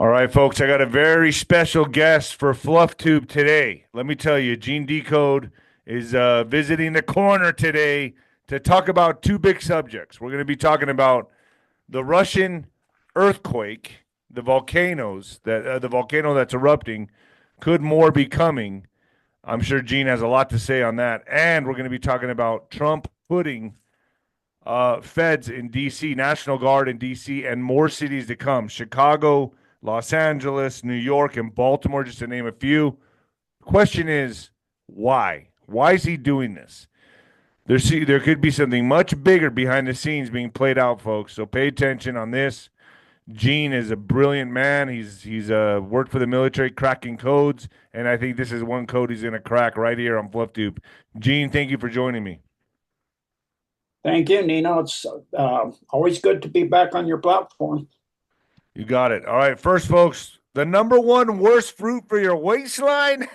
All right, folks, I got a very special guest for Fluff Tube today. Let me tell you, Gene Decode is visiting the corner today to talk about two big subjects. We're going to be talking about the Russian earthquake, the volcano that's erupting. Could more be coming? I'm sure Gene has a lot to say on that. And we're going to be talking about Trump putting feds in D.C., National Guard in D.C., and more cities to come. Chicago, Los Angeles, New York, and Baltimore, just to name a few. The question is, why? Why is he doing this? There could be something much bigger behind the scenes being played out, folks. So pay attention on this. Gene is a brilliant man. He's worked for the military, cracking codes, and I think this is one code he's going to crack right here on FluffTube. Gene, thank you for joining me. Thank you, Nino. It's always good to be back on your platform. You got it. All right, first, folks, the number one worst fruit for your waistline.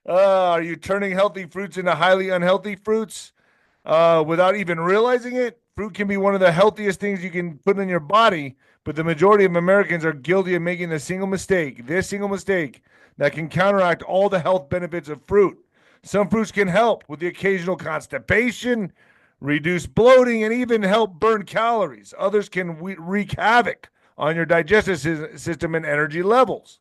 Are you turning healthy fruits into highly unhealthy fruits without even realizing it? Fruit can be one of the healthiest things you can put in your body, but the majority of Americans are guilty of making this single mistake that can counteract all the health benefits of fruit. Some fruits can help with the occasional constipation, reduce bloating, and even help burn calories. Others can wreak havoc on your digestive system and energy levels.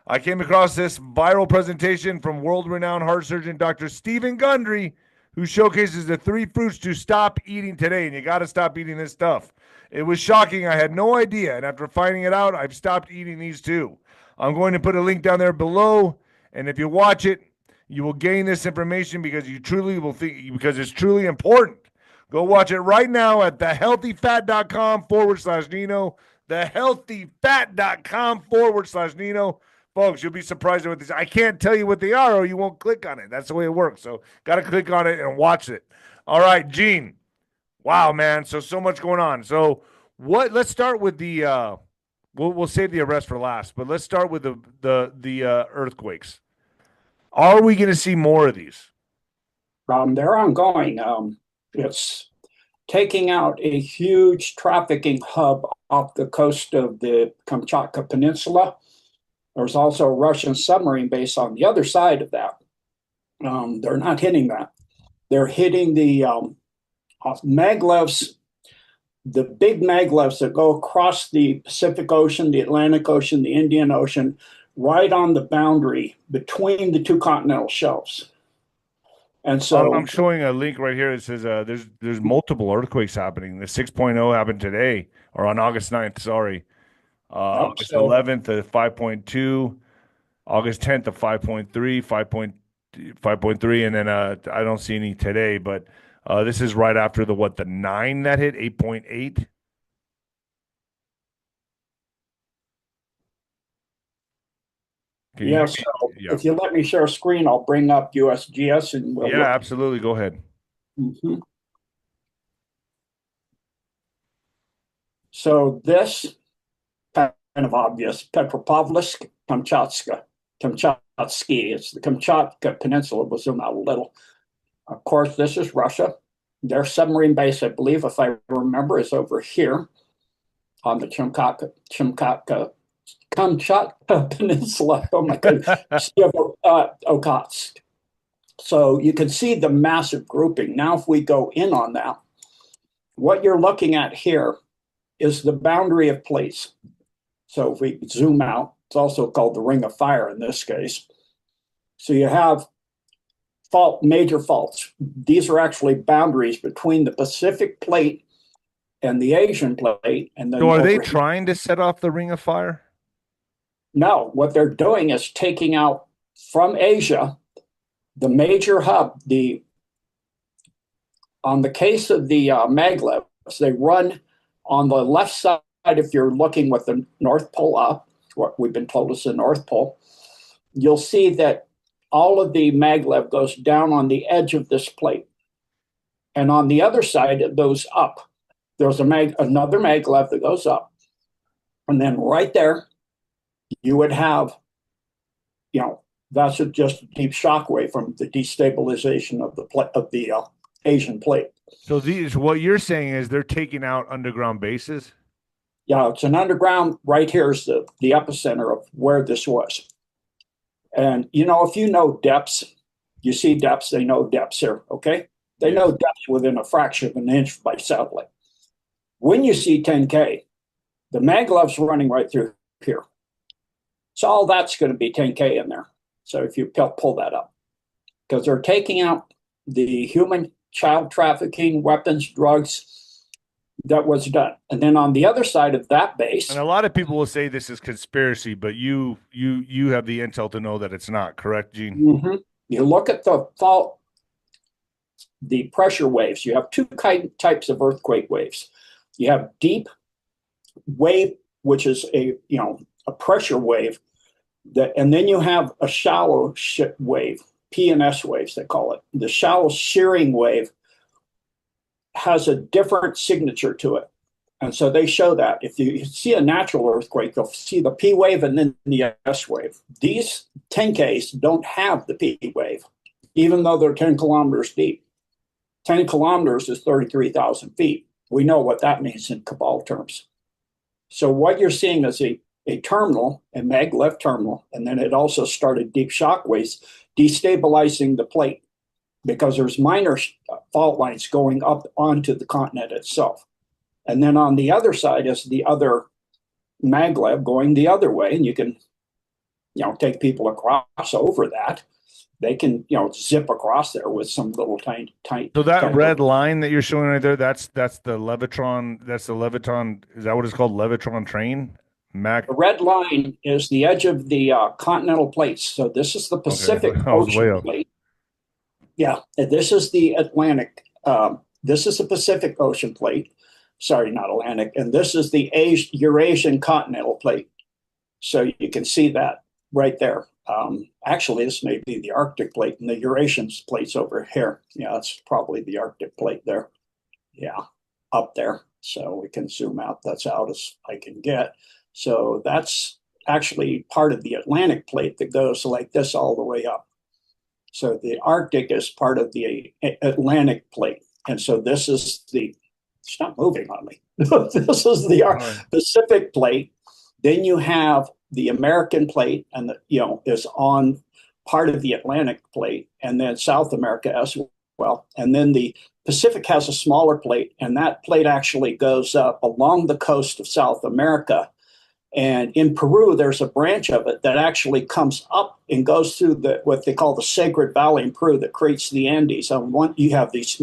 I came across this viral presentation from world-renowned heart surgeon Dr. Stephen Gundry, who showcases the three fruits to stop eating today, and you got to stop eating this stuff. It was shocking. I had no idea, and after finding it out, I've stopped eating these too. I'm going to put a link down there below, and if you watch it, you will gain this information because you truly will think because it's truly important. Go watch it right now at thehealthyfat.com/Nino. Thehealthyfat.com/Nino. Folks, you'll be surprised at what these. I can't tell you what they are, or you won't click on it. That's the way it works. So, got to click on it and watch it. All right, Gene. Wow, man. So much going on. So, what? Let's start with the. We'll save the arrest for last, but let's start with the earthquakes. Are we going to see more of these? They're ongoing. It's taking out a huge trafficking hub off the coast of the Kamchatka Peninsula. There's also a Russian submarine base on the other side of that. They're not hitting that. They're hitting the maglevs, the big maglevs that go across the Pacific Ocean, the Atlantic Ocean, the Indian Ocean, right on the boundary between the two continental shelves. And so I'm showing a link right here that says there's multiple earthquakes happening. The 6.0 happened today, or on August 9th, sorry. August 11th at 5.2, August 10th at 5.3, 5.3, and then I don't see any today, but this is right after the 9 that hit, 8.8. Yeah, so if you let me share a screen, I'll bring up USGS and we'll look. Absolutely. Go ahead. Mm-hmm. So this kind of obvious, Petropavlovsk, Kamchatsky. It's the Kamchatka Peninsula. We'll zoom out a little. Of course, this is Russia. Their submarine base, I believe, if I remember, is over here on the Kamchatka Peninsula. Oh my goodness. Okhotsk. So you can see the massive grouping. Now, if we go in on that, what you're looking at here is the boundary of place. So if we zoom out, it's also called the Ring of Fire in this case. So you have major faults. These are actually boundaries between the Pacific Plate and the Asian Plate. And then so are they trying to set off the Ring of Fire? No, what they're doing is taking out from Asia the major hub. On the case of the maglevs, they run on the left side. If you're looking with the North Pole up, what we've been told is the North Pole, you'll see that all of the maglev goes down on the edge of this plate. And on the other side, it goes up. There's another maglev that goes up. And then right there, you would have, that's just a deep shockwave from the destabilization of the Asian plate. So what you're saying is they're taking out underground bases? Yeah, it's an underground. Right here is the epicenter of where this was. And if you know depths, you see depths, they know depths here, okay? They know Yes. depths within a fraction of an inch by satellite. When you see 10K, the maglev's running right through here. So all that's going to be 10K in there. So if you pull that up, because they're taking out the human child trafficking, weapons, drugs that was done. And then on the other side of that And base, a lot of people will say this is conspiracy, but you have the intel to know that it's not, correct, Gene? mm-hmm, you look at the fault, the pressure waves. You have two types of earthquake waves. You have deep wave, which is a pressure wave, and then you have a shallow wave, P&S waves they call it. The shallow shearing wave has a different signature to it. And so they show that. If you see a natural earthquake, you'll see the P wave and then the S wave. These 10Ks don't have the P wave, even though they're 10 kilometers deep. 10 kilometers is 33,000 feet. We know what that means in Cabal terms. So what you're seeing is a terminal, a maglev terminal, and then it also started deep shock waves destabilizing the plate because there's minor fault lines going up onto the continent itself. And then on the other side is the other maglev going the other way, and you can take people across over that. They can zip across there with some little tiny So that tiny red line that you're showing right there, that's the Levitron. That's the Levitron. Is that what it's called? Levitron train? Mac. The red line is the edge of the continental plates. So this is the Okay, Pacific I was way Ocean up. plate. Yeah, and this is the Atlantic. This is the Pacific Ocean plate. Sorry, not Atlantic. And this is the Eurasian continental plate. So you can see that right there. Actually, this may be the Arctic plate, and the Eurasian plate's over here. Yeah, it's probably the Arctic plate there. Yeah, up there. So we can zoom out. That's out as I can get. So that's actually part of the Atlantic plate that goes like this all the way up. So the Arctic is part of the Atlantic plate. And so this is it's not moving on me. This is the All right. Pacific plate. Then you have the American plate, and is on part of the Atlantic plate, and then South America as well. And then the Pacific has a smaller plate, and that plate actually goes up along the coast of South America. And in Peru, there's a branch of it that actually comes up and goes through what they call the Sacred Valley in Peru that creates the Andes. You have these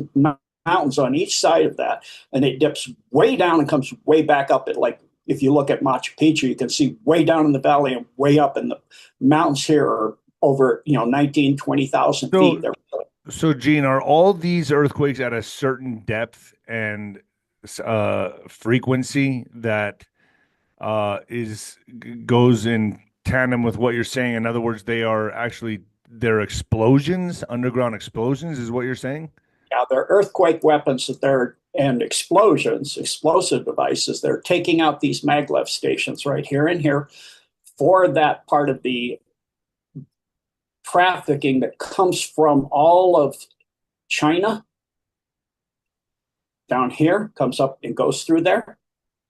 mountains on each side of that, and it dips way down and comes way back up. Like if you look at Machu Picchu, you can see way down in the valley and way up in the mountains here are over 19, 20,000 feet. So Gene, are all these earthquakes at a certain depth and frequency that is goes in tandem with what you're saying? In other words, they're explosions, underground explosions, is what you're saying? Now, they're earthquake weapons and explosions, explosive devices. They're taking out these maglev stations right here and here for that part of the trafficking that comes from all of China down here, comes up and goes through there.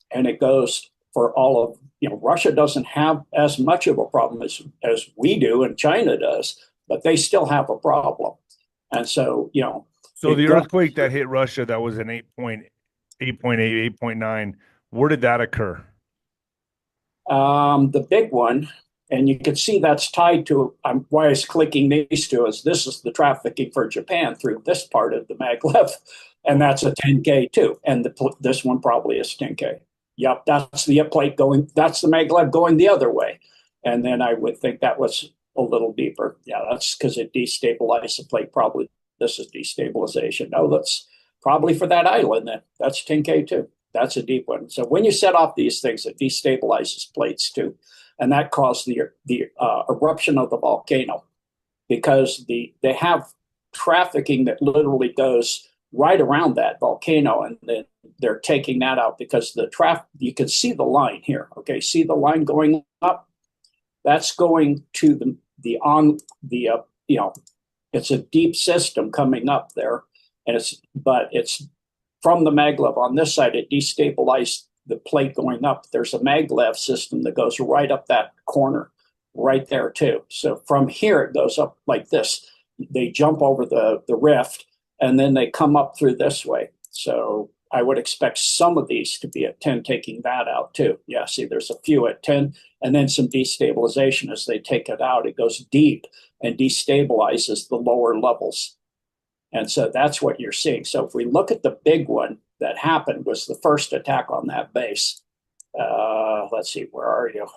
And it goes for all of, Russia doesn't have as much of a problem as we do and China does, but they still have a problem. And so, So the earthquake that hit Russia, that was an 8.9, where did that occur? The big one, and you can see that's tied to why I was clicking these two, is this is the trafficking for Japan through this part of the maglev, and that's a 10K too. And this one probably is 10K. Yep, that's the plate going. That's the maglev going the other way, and then I would think that was a little deeper. Yeah, that's because it destabilized the plate. Probably this is destabilization. No, that's probably for that island. That's 10K too. That's a deep one. So when you set off these things, it destabilizes plates too, and that caused the eruption of the volcano because they have trafficking that literally goes right around that volcano, and then they're taking that out because the traffic. You can see the line here. Okay, see the line going up. That's going to it's a deep system coming up there, and it's from the maglev on this side. It destabilized the plate going up, there's a maglev system that goes right up that corner, right there too. So from here it goes up like this. They jump over the rift, and then they come up through this way. So I would expect some of these to be at 10 taking that out too. Yeah, see, there's a few at 10, and then some destabilization as they take it out. It goes deep and destabilizes the lower levels. And so that's what you're seeing. So if we look at the big one that happened was the first attack on that base. Let's see, where are you?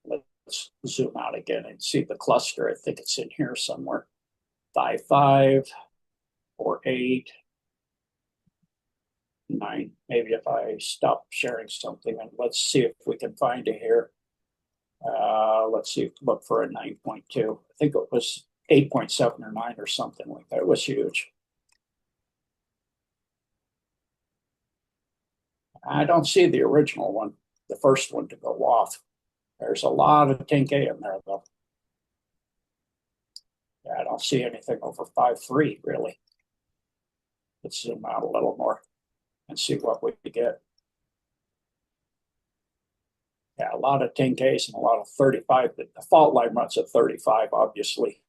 Let's zoom out again and see the cluster. I think it's in here somewhere. 5, 4, 8, 9. Maybe if I stop sharing something, and let's see if we can find it here. Let's see, look for a 9.2. I think it was 8.7 or 9 or something like that. It was huge. I don't see the original one, the first one to go off. There's a lot of 10K in there, though. Yeah, I don't see anything over 5.3, really. Let's zoom out a little more and see what we get. Yeah, a lot of 10Ks and a lot of 35. The fault line runs at 35, obviously.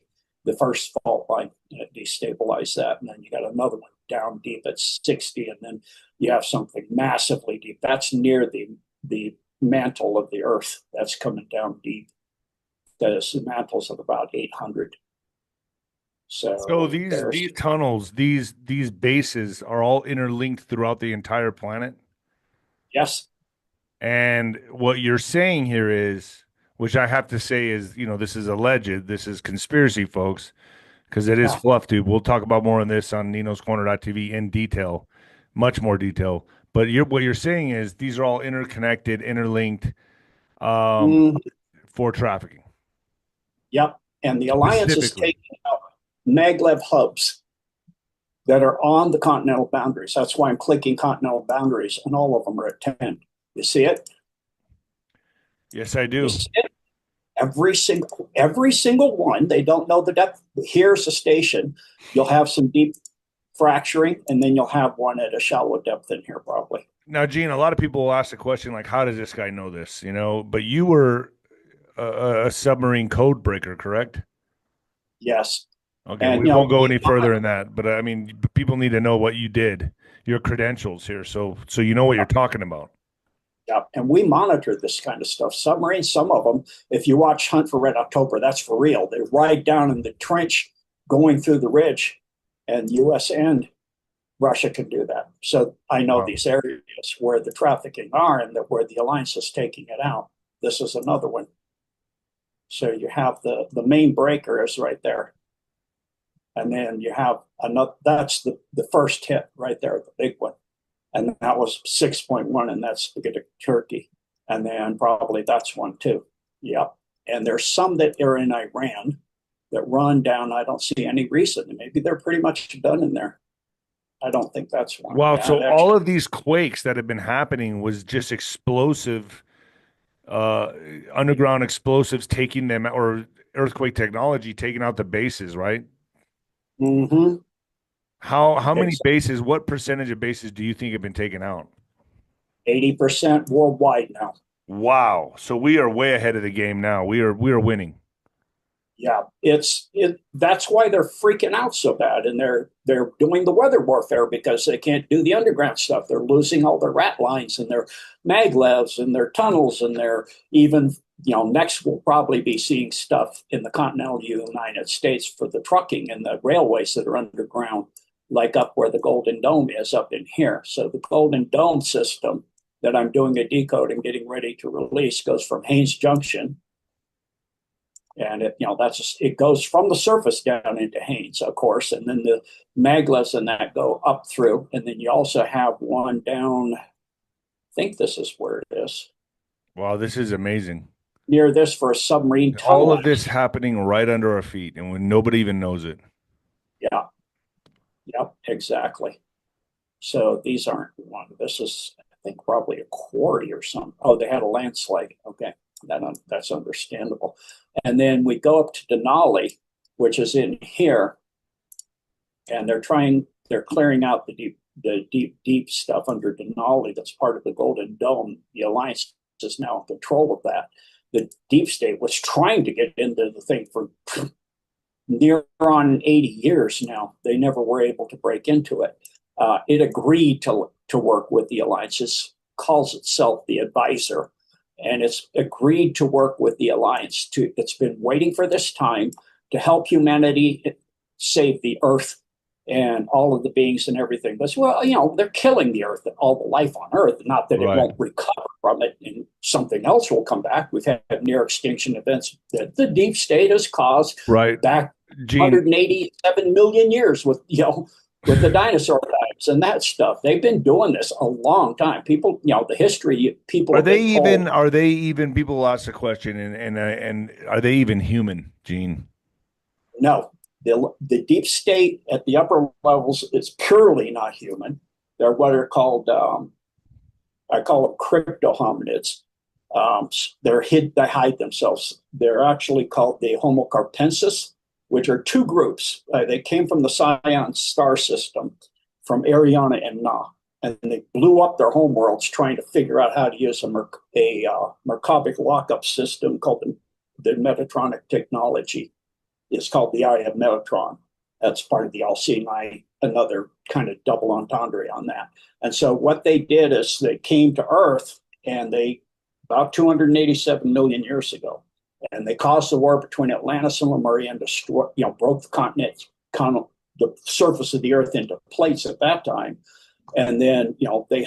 The first fault line, it destabilized that. And then you got another one down deep at 60. And then you have something massively deep. That's near the mantle of the Earth. That's coming down deep. The mantle's at about 800. So these tunnels, these bases are all interlinked throughout the entire planet. Yes. And what you're saying here is, which I have to say is, this is alleged, this is conspiracy, folks, because it is Yeah. fluff tube. We'll talk about more on this on ninoscorner.tv in detail, much more detail. But what you're saying is these are all interconnected, interlinked for trafficking. Yep. And the Alliance is Specifically. taking out maglev hubs that are on the continental boundaries. That's why I'm clicking continental boundaries, and all of them are at 10. You see it? Yes, I You do. see it? Every single one. They don't know the depth. Here's a station. You'll have some deep fracturing, and then you'll have one at a shallow depth in here, probably. Now, Gene, a lot of people will ask the question, like, how does this guy know this? But you were a submarine code breaker, correct? Yes. Okay, And we won't go any further in that, but I mean, people need to know what you did, your credentials here, so you know what you're talking about. yeah, and we monitor this kind of stuff. Submarines, some of them, if you watch Hunt for Red October, that's for real. They ride down in the trench going through the ridge, and US and Russia can do that. So I know Wow. these areas where the trafficking are and where the Alliance is taking it out. This is another one. So you have the main breaker is right there. And then you have another, that's the first hit right there, the big one. And that was 6.1, and that's to get to Turkey. And then probably that's one too. Yep. And there's some that are in Iran that run down. I don't see any reason. Maybe they're pretty much done in there. I don't think that's one. Wow, Yeah, so actually, all of these quakes that have been happening was just explosive, uh, underground explosives taking them, or earthquake technology taking out the bases, right? mm-hmm. How many bases, what percentage of bases do you think have been taken out? 80% worldwide now. Wow. So we are way ahead of the game now. We are winning. Yeah, that's why they're freaking out so bad, and they're doing the weather warfare because they can't do the underground stuff. They're losing all their rat lines and their maglevs and their tunnels, and they're even next we'll probably be seeing stuff in the continental United States for the trucking and the railways that are underground, like up where the Golden Dome is up in here. So the Golden Dome system that I'm doing a decode and getting ready to release goes from Haynes Junction, and it goes from the surface down into Haynes, of course, and then the maglevs and that go up through, and then you also have one down. I think this is where it is, Wow, this is amazing. near this for a submarine All tunnel. of this happening right under our feet, and when nobody even knows it. Yeah, yep, exactly. So these aren't one. This is, I think, probably a quarry or something. Oh, they had a landslide. Okay, that's understandable. And then we go up to Denali, which is in here, and they're clearing out the deep stuff under Denali that's part of the Golden Dome. The Alliance is now in control of that. The deep state was trying to get into the thing for near on 80 years now. They never were able to break into it. It agreed to work with the Alliance. It calls itself the advisor, and it's agreed to work with the Alliance. It's been waiting for this time to help humanity save the Earth and all of the beings and everything. But well, they're killing the Earth, all the life on Earth. Not that it Right. won't recover from it, and something else will come back. We've had near extinction events that the deep state has caused Right. back Gene, 187 million years with with the dinosaur times and that stuff. They've been doing this a long time. People, the history people are have they been told. even people ask the question and are they even human, Gene? No, the deep state at the upper levels is purely not human. They're what are called, I call them crypto hominids. They hide themselves. They're actually called the Homo carpensis, which are two groups. They came from the Scion star system, from Ariana and Na, and they blew up their homeworlds trying to figure out how to use a Merkabah lockup system called the Metatronic technology. It's called the Eye of Metatron. That's part of the All-Seeing Eye, another kind of double entendre on that. And so what they did is they came to Earth, and about 287 million years ago, and they caused the war between Atlantis and Lemuria and broke the continent, the surface of the Earth into plates at that time. And then, they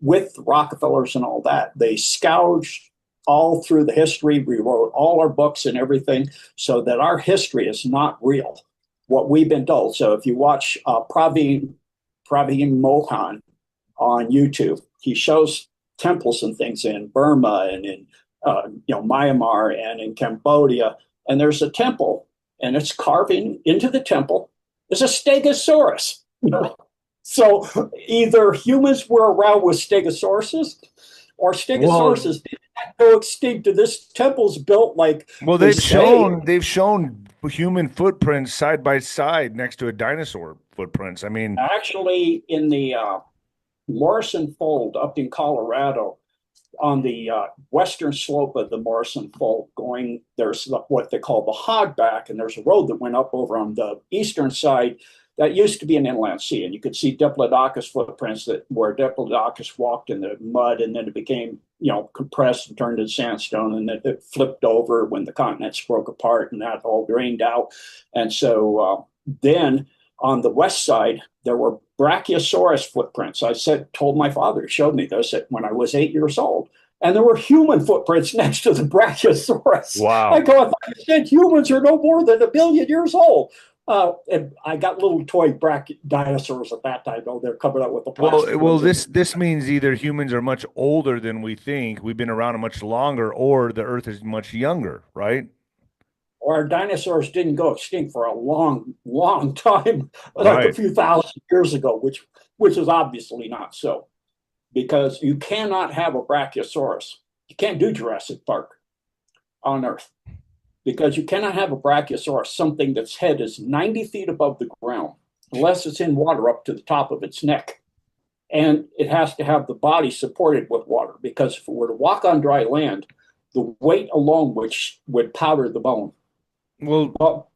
with Rockefellers and all that, they scourged all through the history, rewrote all our books and everything, so that our history is not real, what we've been told. So if you watch Praveen Mohan on YouTube, he shows temples and things in Burma and in Myanmar and in Cambodia, and there's a temple, and it's carving into the temple is a Stegosaurus. So either humans were around with Stegosauruses, or Well, Stegosauruses did not go extinct. And this temple's built like well, they they've say. shown human footprints side by side next to a dinosaur footprints. I mean, Actually, in the Morrison Fold up in Colorado, on the western slope of the Morrison Fold, there's what they call the Hogback, and there's a road that went up over on the eastern side that used to be an inland sea, and you could see Diplodocus footprints where Diplodocus walked in the mud, and then it became compressed and turned into sandstone, and then it flipped over when the continents broke apart, and that all drained out. And so then on the west side there were Brachiosaurus footprints. Told my father, he showed me this when I was 8 years old. And there were human footprints next to the Brachiosaurus. wow. I thought you said humans are no more than 1 billion years old. And I got little toy dinosaurs at that time, though. They're covered up with the plastic Well, ones. this means either humans are much older than we think, we've been around much longer, or the Earth is much younger, right? Or our dinosaurs didn't go extinct for a long, long time, like a Right. few thousand years ago, which is obviously not so. Because you cannot have a Brachiosaurus. You can't do Jurassic Park on Earth, because you cannot have a Brachiosaurus, something that's head is 90 feet above the ground, unless it's in water up to the top of its neck. And it has to have the body supported with water, because if it were to walk on dry land, the weight alone would powder the bone. Well, Well,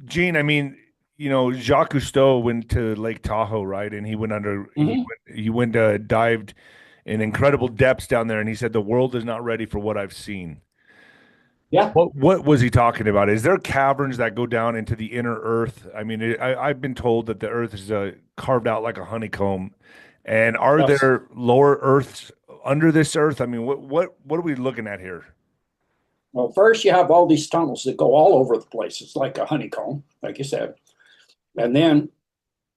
Gene, I mean, Jacques Cousteau went to Lake Tahoe, right? And he went under, mhm. he went dived in incredible depths down there, and he said the world is not ready for what I've seen. Yeah. What was he talking about? Is there caverns that go down into the inner Earth? I mean, I've been told that the Earth is carved out like a honeycomb, and are Yes. there lower Earths under this Earth? I mean, what are we looking at here? Well, first you have all these tunnels that go all over the place. It's like a honeycomb, like you said. And then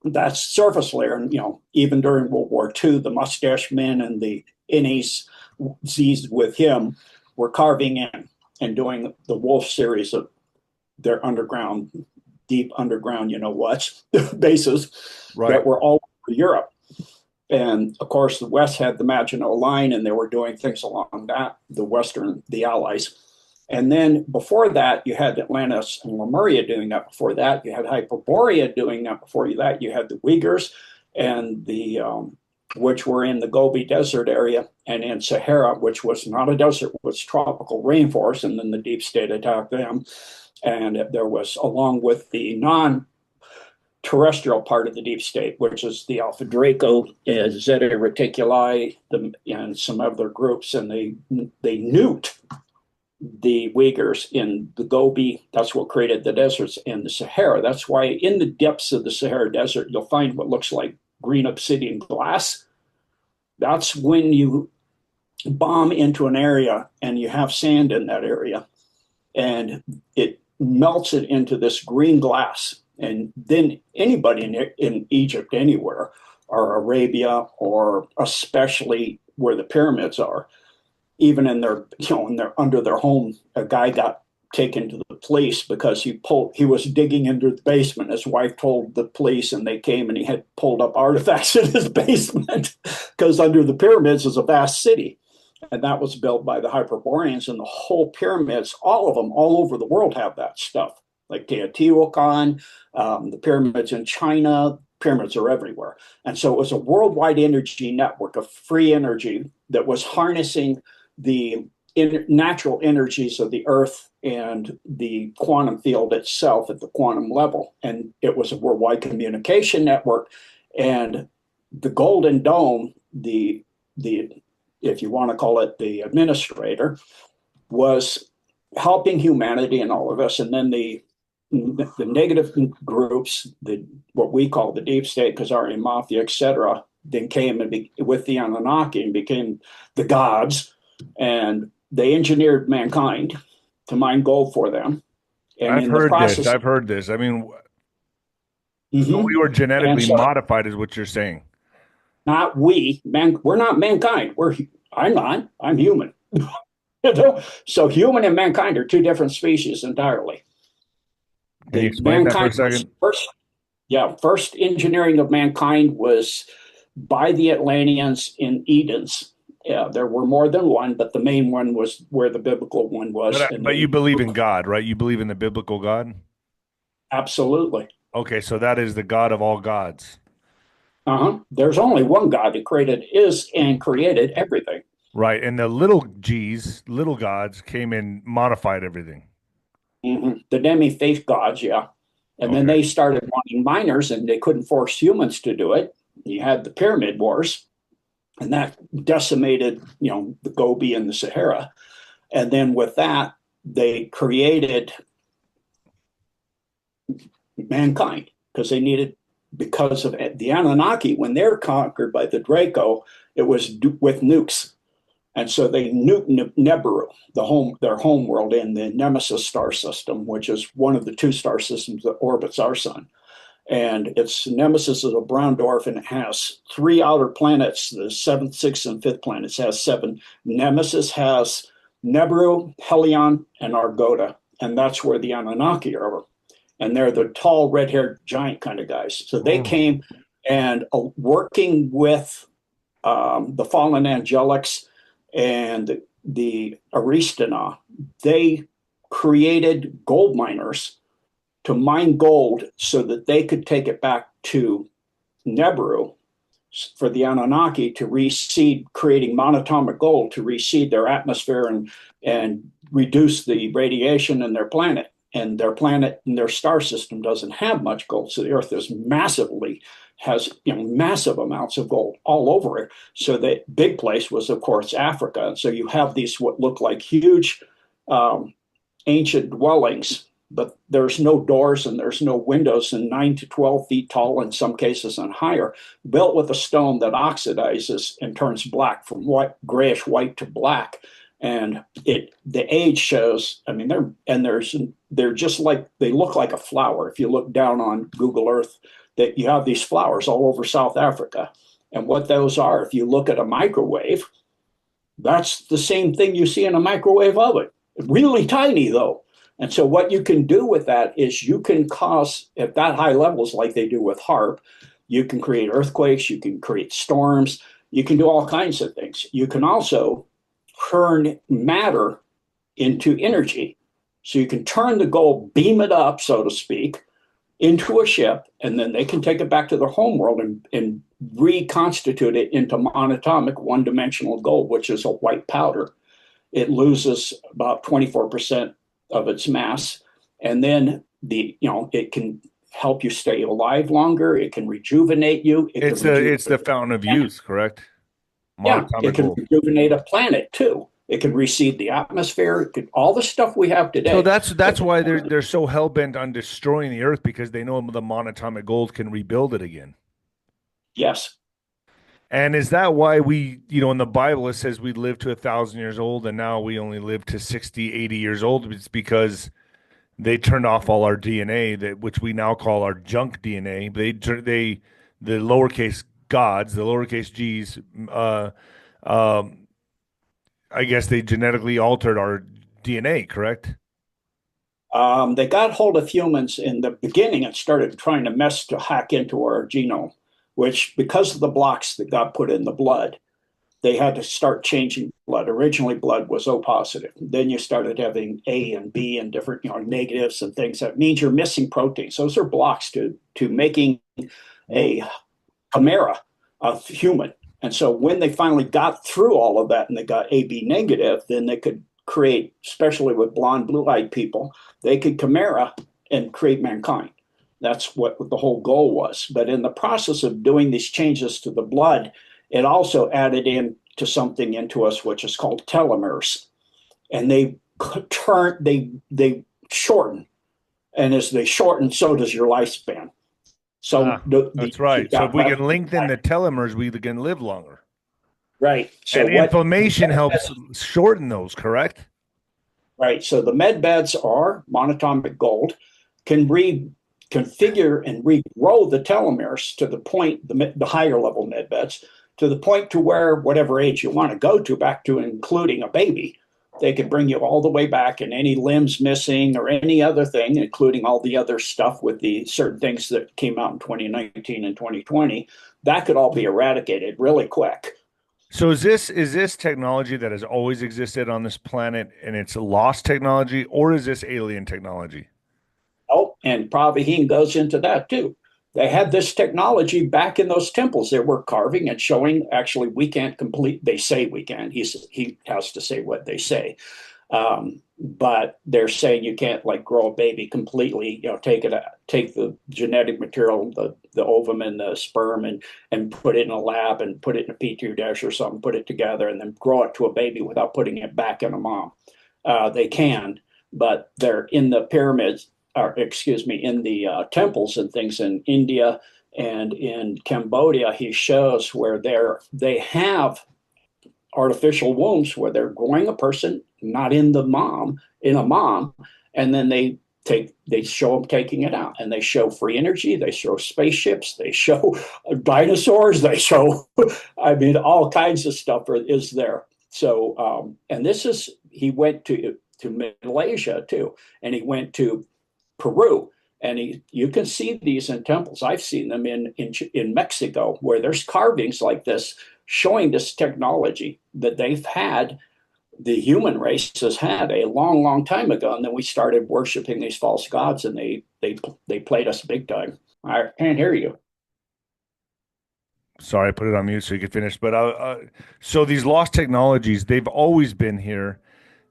that's surface layer. And, even during World War II, the mustache men and the innies with him were carving in and doing the Wolf series of their underground, deep underground, what, bases Right. that were all over Europe. And of course, the West had the Maginot Line, and they were doing things along that, the Allies. And then before that, you had Atlantis and Lemuria doing that. Before that, you had Hyperborea doing that. Before that, you had the Uyghurs. and the which were in the Gobi Desert area, and in Sahara, which was not a desert, was tropical rainforest, and then the deep state attacked them. And there was, along with the non-terrestrial part of the deep state, which is the Alpha Draco, Zeta Reticuli, and some other groups, and they nuked the Uyghurs in the Gobi. That's what created the deserts in the Sahara. That's why in the depths of the Sahara Desert, you'll find what looks like green obsidian glass. That's when you bomb into an area and you have sand in that area, and it melts it into this green glass. And then anybody in Egypt, anywhere, or Arabia, or especially where the pyramids are, even in their, in their under their home, a guy got taken to the police because he was digging into the basement. His wife told the police, and they came, and he had pulled up artifacts in his basement because under the pyramids is a vast city, and that was built by the Hyperboreans. And the whole pyramids, all of them, all over the world have that stuff, like Teotihuacan, the pyramids in China. Pyramids are everywhere, and so it was a worldwide energy network of free energy that was harnessing the natural energies of the earth and the quantum field itself at the quantum level. And it was a worldwide communication network. And the Golden Dome, the if you want to call it the administrator, was helping humanity and all of us. And then the negative groups, what we call the deep state, Khazarian Mafia, etc., then came with the Anunnaki and became the gods, and they engineered mankind to mine gold for them. And I've in the heard this. process, I've heard this. I mean, so mm-hmm. we were And genetically so modified, is what you're saying. not we, man, we're not mankind. I'm human. So human and mankind are two different species entirely. Can you The explain that for a mankind was second? first engineering of mankind was by the Atlanteans in Edens. Yeah, there were more than one, but the main one was where the biblical one was. And But you then, believe in God, right? You believe in the biblical God? absolutely. Okay, so that is the God of all gods. There's only one God who created everything. Right. And the little G's, little gods, came and modified everything. The demi-faith gods, yeah. And then Okay. they started wanting miners, and they couldn't force humans to do it. You had the Pyramid Wars, and that decimated, the Gobi and the Sahara. And then with that, they created mankind because of the Anunnaki, when they're conquered by the Draco, it was with nukes. And so they nuked Nibiru, their home world in the Nemesis star system, which is one of the two star systems that orbits our sun. And its Nemesis is a brown dwarf, and it has three outer planets. The seventh, sixth, and fifth planets has seven. Nemesis has Nibiru, Helion, and Argota, and that's where the Anunnaki are. And they're the tall, red-haired giant kind of guys. So they came and working with the fallen angelics and the Aristana, they created gold miners to mine gold so that they could take it back to Nibiru for the Anunnaki to reseed, creating monatomic gold to reseed their atmosphere and reduce the radiation in their planet. And their planet and their star system doesn't have much gold. So the Earth has massive amounts of gold all over it. So the big place was, of course, Africa. And so you have these what look like huge ancient dwellings, but there's no doors and there's no windows, and 9 to 12 feet tall in some cases and higher, built with a stone that oxidizes and turns black from grayish white to black. And the age shows, I mean, they're just like, they look like a flower. If you look down on Google Earth, that you have these flowers all over South Africa. And what those are, if you look at a microwave, that's the same thing you see in a microwave oven. Really tiny though. And so what you can do with that is you can cause, at that high levels, like they do with HARP, you can create earthquakes, you can create storms, you can do all kinds of things. You can also turn matter into energy. So you can turn the gold, beam it up, so to speak, into a ship, and then they can take it back to their home world and reconstitute it into monatomic one-dimensional gold, which is a white powder. It loses about 24% of its mass, and then it can help you stay alive longer. It can rejuvenate you. It can It's the rejuvenate. fountain of youth, correct? Yeah, it Monatomic can gold. rejuvenate a planet too. It can reseed the atmosphere. It could, all the stuff we have So today. that's If why they're so hell bent on destroying the earth because they know the monatomic gold can rebuild it again. yes, And is that why we, in the Bible, it says we live to 1,000 years old and now we only live to 60, 80 years old? It's because they turned off all our DNA that which we now call our junk DNA. The lowercase gods, the lowercase g's, um, I guess they genetically altered our DNA, correct? they got hold of humans in the beginning and started trying to mess to hack into our genome, which because of the blocks that got put in the blood, they had to start changing blood. Originally, blood was O positive. Then you started having A and B and different, negatives and things. That means you're missing proteins. Those are blocks to making a chimera of human. And so when they finally got through all of that and they got AB negative, then they could create, especially with blonde, blue-eyed people, they could chimera and create mankind. That's what the whole goal was. But in the process of doing these changes to the blood, it also added in to something into us, which is called telomeres. And they shorten. And as they shorten, so does your lifespan. So Ah, that's right. you've So if got we less can lengthen the telomeres, we can live longer. right. So And what inflammation helps shorten those, correct? right? So the med beds are monatomic gold, can reconfigure and regrow the telomeres to the point, the higher level med beds, to the point to where whatever age you want to go to, back to including a baby, they can bring you all the way back, and any limbs missing or any other thing, including all the other stuff with the certain things that came out in 2019 and 2020, that could all be eradicated really quick. So is this technology that has always existed on this planet and it's a lost technology, or is this alien technology? Oh, and Praveen goes into that too. They had this technology back in those temples. They were carving and showing. Actually, we can't complete. They say we can. He has to say what they say. But they're saying you can't like grow a baby completely. Take the genetic material, the ovum and the sperm, and put it in a lab and put it in a petri dish or something, put it together, and then grow it to a baby without putting it back in a mom. They can, but they're in the pyramids, or excuse me, in the temples and things in India and in Cambodia. He shows where they have artificial wombs where they're growing a person, not in the mom, in a mom, and then they show them taking it out, and they show free energy, they show spaceships, they show dinosaurs, they show, I mean, all kinds of stuff is there. So, and this is he went to Malaysia too, and he went to Peru. And you can see these in temples. I've seen them in Mexico, where there's carvings like this showing this technology that the human race has had a long, long time ago. And then we started worshiping these false gods, and they played us big time. I can't hear you. Sorry, I put it on mute so you could finish. But so these lost technologies, they've always been here.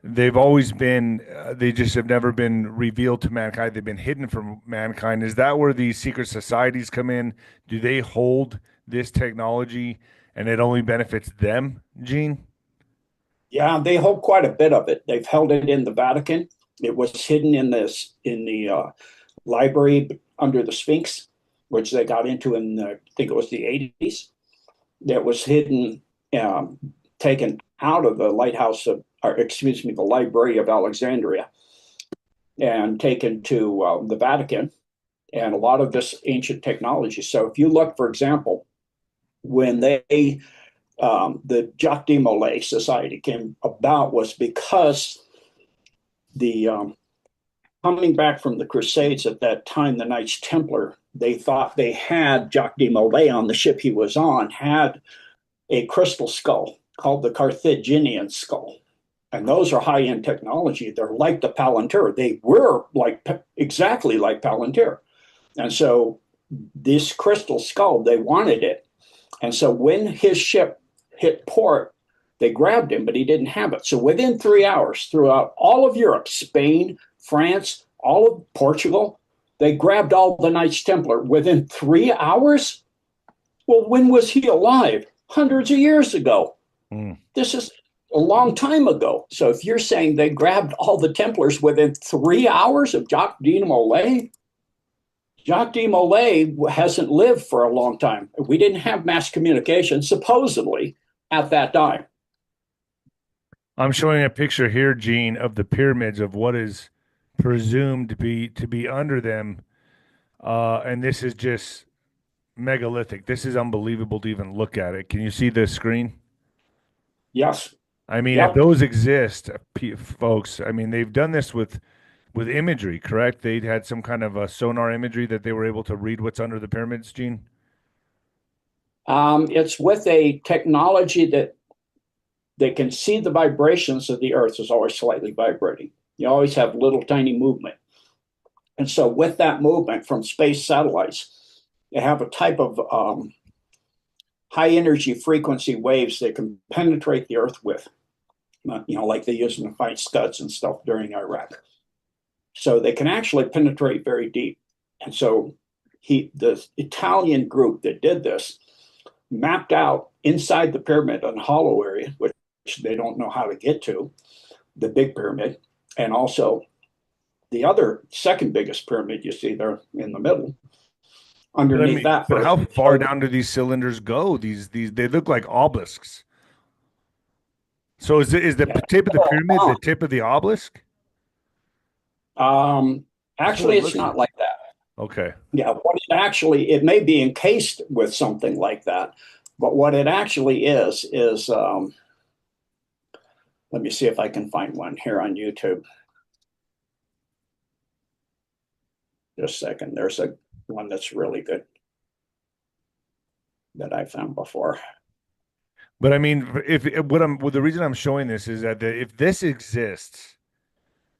They've always been, they just have never been revealed to mankind. They've been hidden from mankind. Is that where these secret societies come in? Do they hold this technology and it only benefits them, Gene? Yeah, they hold quite a bit of it. They've held it in the Vatican. It was hidden in the library under the Sphinx, which they got into in I think it was the 80s. That was hidden, um, taken out of the lighthouse of, or excuse me, the Library of Alexandria, and taken to the Vatican, and a lot of this ancient technology. So if you look, for example, when the Jacques de Molay Society came about was because the coming back from the Crusades at that time, the Knights Templar, they thought they had Jacques de Molay on the ship he was on, had a crystal skull called the Carthaginian skull. And those are high end technology. They're like the Palantir. They were like exactly like Palantir. And so this crystal skull, they wanted it. And so when his ship hit port, they grabbed him, but he didn't have it. So within 3 hours, throughout all of Europe, Spain, France, all of Portugal, they grabbed all the Knights Templar within 3 hours. Well, when was he alive? Hundreds of years ago. Mm. This is a long time ago. So if you're saying they grabbed all the Templars within 3 hours of Jacques de Molay, Jacques de Molay hasn't lived for a long time. We didn't have mass communication, supposedly, at that time. I'm showing a picture here, Gene, of the pyramids of what is presumed to be under them, and this is just megalithic. This is unbelievable to even look at it. Can you see the screen? Yes. I mean, if Yep. those exist, folks, I mean, they've done this with imagery, correct? They had some kind of a sonar imagery that they were able to read what's under the pyramids, Gene. It's with a technology that they can see the vibrations of the Earth is always slightly vibrating. You always have little tiny movement. And so with that movement from space satellites, you have a type of high energy frequency waves that can penetrate the Earth with, like they use in to fight Scuds and stuff during Iraq. So they can actually penetrate very deep. And so the Italian group that did this mapped out inside the pyramid an hollow area, which they don't know how to get to, the big pyramid, and also the other second biggest pyramid you see there in the middle. But I Underneath mean, that, but first, how far down do these cylinders go? These they look like obelisks. So is the yeah. tip of the pyramid the tip of the obelisk? Um, That's what Actually, it it's looks like. not like that. Okay. Yeah, it may be encased with something like that, but what it actually is let me see if I can find one here on YouTube. Just a second. There's a one that's really good that I found before. But I mean, if what I'm well, the reason I'm showing this is that if this exists,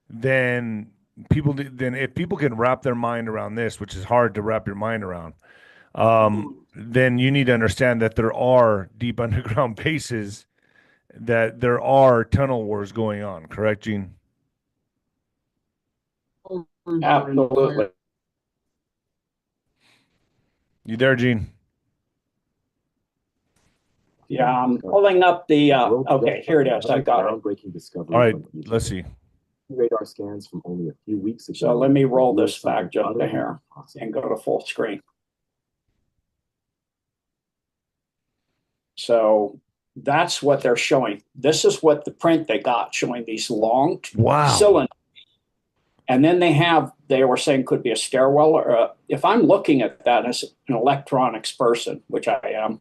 then then if people can wrap their mind around this, which is hard to wrap your mind around, then you need to understand that there are deep underground bases, that there are tunnel wars going on. Correct, Gene? Absolutely. You there, Gene? Yeah, I'm pulling up the. Okay, here it is. I got it. Groundbreaking discovery. All right, let's see. Radar scans from only a few weeks ago. So let me roll this back just to here and go to full screen. So that's what they're showing. This is what the print they got, showing these long cylinders. And then they were saying could be a stairwell, or if I'm looking at that as an electronics person, which I am,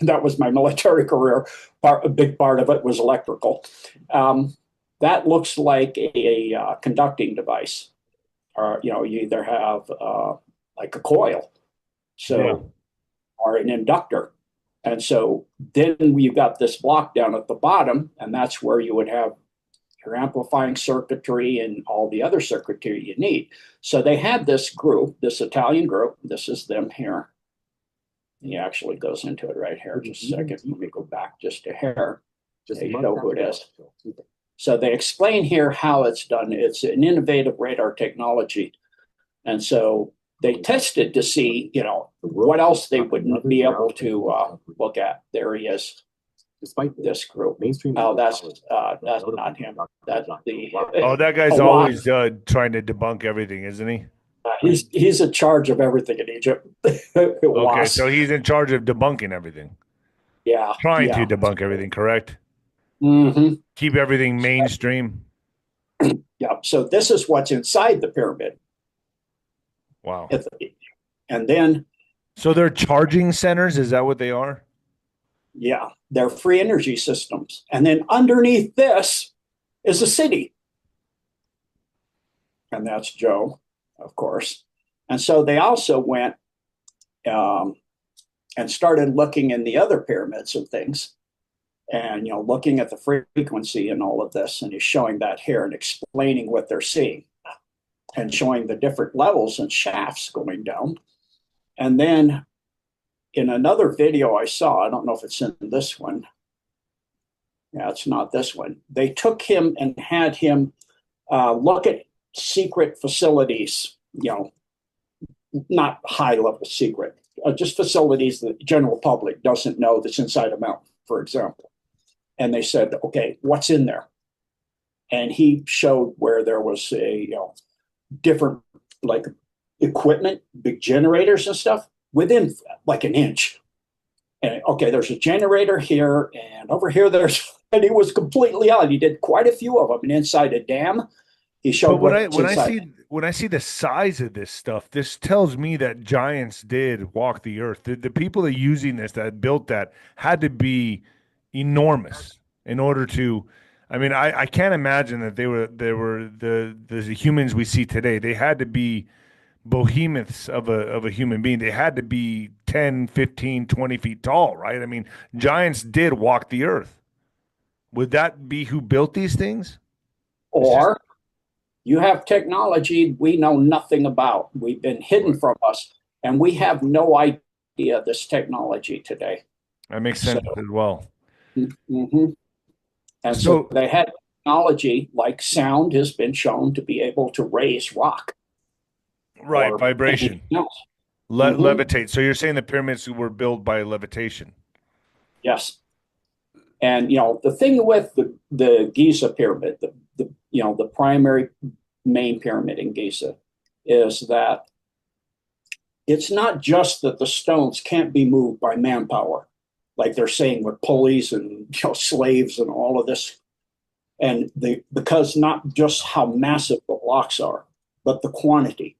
that was my military career. A big part of it was electrical. That looks like a conducting device, or you either have like a coil, or an inductor, and so then you've got this block down at the bottom, and that's where you would have your amplifying circuitry and all the other circuitry you need. So they had this group, this Italian group. This is them here. He actually goes into it right here. Just a second. Let me go back just a hair. They show who it is. So they explain here how it's done. It's an innovative radar technology. And so they tested to see, what else they would be able to look at. There he is. Despite this group. Oh, that's not him. That's the. Oh, that guy's always trying to debunk everything, isn't he? He's in charge of everything in Egypt. Okay, so he's in charge of debunking everything. Yeah. Trying to debunk everything, correct? Mm-hmm. Keep everything mainstream. Yeah. So this is what's inside the pyramid. Wow. And then. So they're charging centers? Is that what they are? Yeah, they're free energy systems. And then underneath this is a city. And that's Joe, of course. And so they also went and started looking in the other pyramids and things, and looking at the frequency and all of this, and he's showing that here and explaining what they're seeing. and showing the different levels and shafts going down. And then in another video I saw, I don't know if it's in this one. Yeah, it's not this one. They took him and had him look at secret facilities, not high level secret, just facilities that the general public doesn't know that's inside a mountain, for example. And they said, okay, what's in there? And he showed where there was different like equipment, big generators and stuff within like an inch. And okay, there's a generator here, and over here and he was completely on. He did quite a few of them, and inside a dam, he showed But when I see the size of this stuff, this tells me that giants did walk the earth. The people that are using this, that built that, had to be enormous in order to. I mean, I can't imagine that they were the humans we see today. They had to be behemoths of a human being. They had to be 10, 15, 20 feet tall, right? I mean, giants did walk the earth. Would that be who built these things? Or you have technology we know nothing about. We've been hidden from us, and we have no idea this technology today. That makes sense as well. Mm-hmm. And so they had technology like sound has been shown to be able to raise rock. Right, vibration. Levitate. So you're saying the pyramids were built by levitation? Yes. And the thing with the Giza pyramid, the primary main pyramid in Giza, is that it's not just that the stones can't be moved by manpower, like they're saying with pulleys and slaves and all of this, and because not just how massive the blocks are, but the quantity.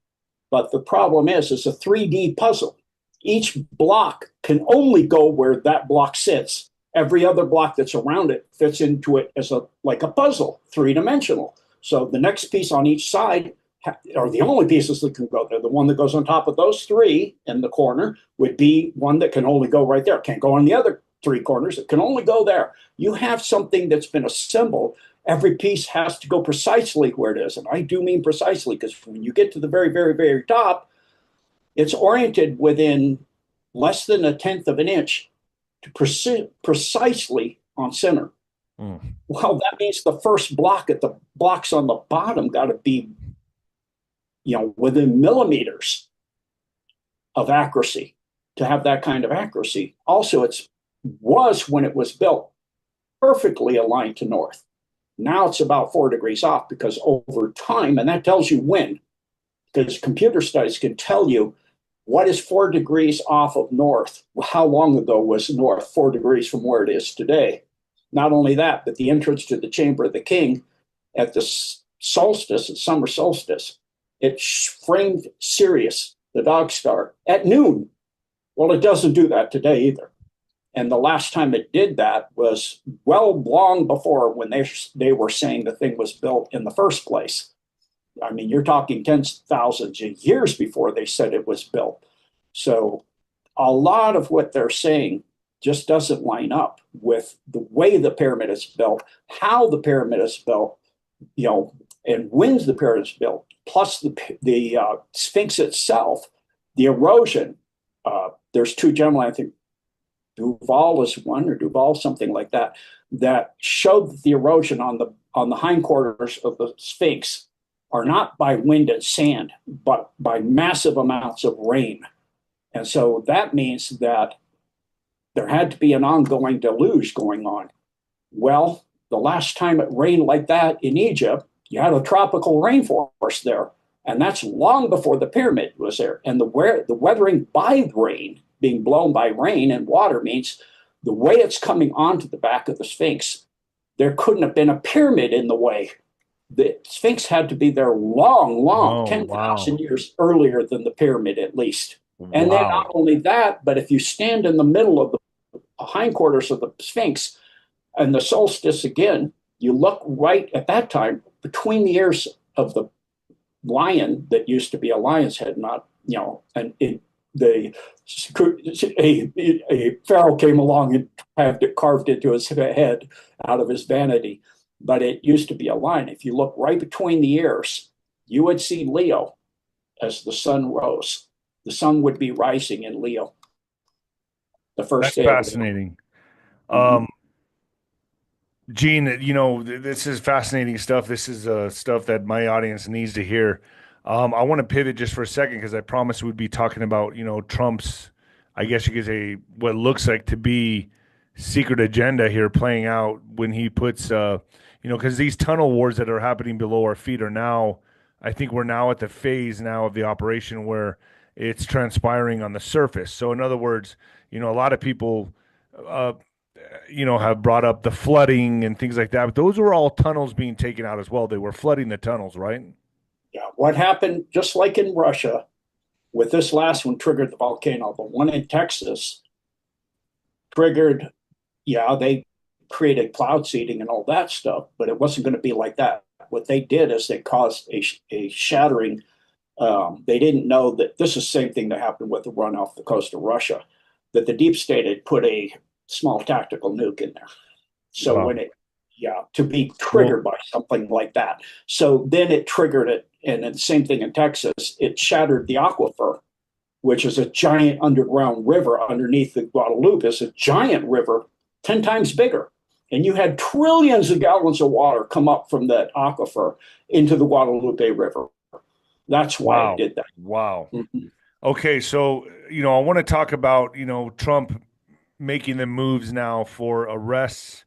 But the problem is, it's a 3D puzzle. Each block can only go where that block sits. Every other block that's around it fits into it as like a puzzle, three-dimensional. So the next piece on each side are the only pieces that can go there. The one that goes on top of those three in the corner would be one that can only go right there. Can't go on the other three corners. It can only go there. You have something that's been assembled. Every piece has to go precisely where it is. And I do mean precisely, because when you get to the very, very, very top, it's oriented within less than a tenth of an inch to precisely on center. Well, that means the first block at the blocks on the bottom got to be, within millimeters of accuracy to have that kind of accuracy. Also, was when it was built perfectly aligned to north. Now it's about 4 degrees off because over time, and that tells you when, because computer studies can tell you what is 4 degrees off of north. How long ago was north 4 degrees from where it is today? Not only that, but the entrance to the chamber of the king at the solstice, at summer solstice, it framed Sirius, the dog star, at noon. Well, it doesn't do that today either. And the last time it did that was long before when they were saying the thing was built in the first place. I mean, you're talking tens of thousands of years before they said it was built. So a lot of what they're saying just doesn't line up with the way the pyramid is built, how the pyramid is built, and when the pyramid is built, plus the Sphinx itself, the erosion. There's two gentlemen, I think Duval is one, or Duval, something like that, that showed that the erosion on the hindquarters of the Sphinx are not by wind and sand, but by massive amounts of rain. And so that means that there had to be an ongoing deluge going on. Well, the last time it rained like that in Egypt, you had a tropical rainforest there. And that's long before the pyramid was there. And the weathering by rain, being blown by rain and water, means the way it's coming onto the back of the Sphinx, there couldn't have been a pyramid in the way. The Sphinx had to be there long, 10,000 years earlier than the pyramid at least. And then not only that, but if you stand in the middle of the hindquarters of the Sphinx and the solstice again, you look right at that time between the ears of the lion that used to be a lion's head, not, and a pharaoh came along and had it carved into his head out of his vanity, but it used to be a lion. If you look right between the ears, you would see Leo as the sun rose. The sun would be rising in Leo the first That's day of Leo. fascinating. Mhm. Um, Gene, this is fascinating stuff. This is stuff that my audience needs to hear. I want to pivot just for a second because I promised we'd be talking about, Trump's, I guess you could say, what looks like to be secret agenda here playing out when he puts, because these tunnel wars that are happening below our feet are now, I think we're now at the phase now of the operation where it's transpiring on the surface. So, in other words, a lot of people. Uh, have brought up the flooding and things like that. But those were all tunnels being taken out as well. They were flooding the tunnels, right? Yeah. What happened, just like in Russia, with this last one triggered the volcano. The one in Texas triggered, yeah, they created cloud seeding and all that stuff, but it wasn't going to be like that. What they did is they caused a shattering. They didn't know that this is the same thing that happened with the run off the coast of Russia, that the deep state had put a small tactical nuke in there. So Wow. when it, yeah, to be Well, triggered by something like that. So then it triggered it. And then the same thing in Texas, it shattered the aquifer, which is a giant underground river underneath the Guadalupe. It's a giant river, 10 times bigger. And you had trillions of gallons of water come up from that aquifer into the Guadalupe River. That's why it wow. did that. Wow. Mm-hmm. Okay, so I want to talk about Trump making the moves now for arrests,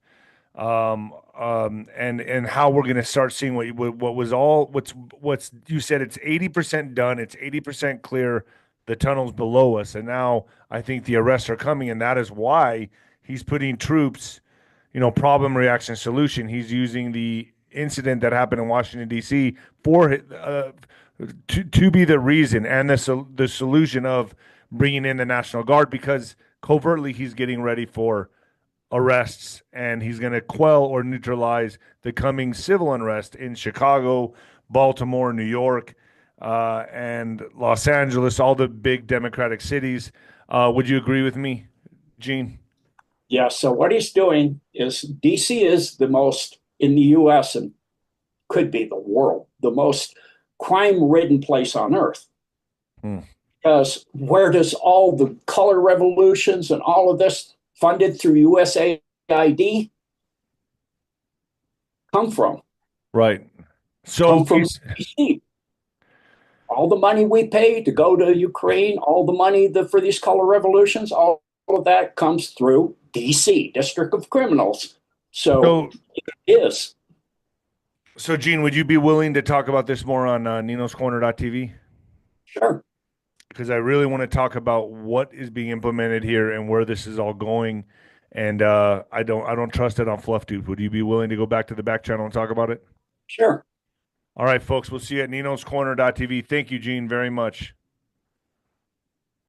and how we're going to start seeing what was all what's you said it's 80% done, it's 80% clear, the tunnels below us, and now I think the arrests are coming, and that is why he's putting troops. Problem, reaction, solution. He's using the incident that happened in Washington D.C. for to be the reason and the solution of bringing in the National Guard because covertly he's getting ready for arrests and he's going to quell or neutralize the coming civil unrest in Chicago, Baltimore, New York, and Los Angeles, all the big Democratic cities. Would you agree with me, Gene? Yeah, so what he's doing is DC is the most in the US and could be the world, the most crime ridden place on earth. Hmm. Because where does all the color revolutions and all of this funded through USAID come from? Right. Come So from he's DC. All the money we pay to go to Ukraine, all the money for these color revolutions, all of that comes through DC, District of Criminals. So so it is. so Gene, would you be willing to talk about this more on TV? Sure. Because I really want to talk about what is being implemented here and where this is all going. And I don't trust it on FluffTube. Would you be willing to go back to the back channel and talk about it? Sure. All right, folks, we'll see you at TV. Thank you, Gene, very much.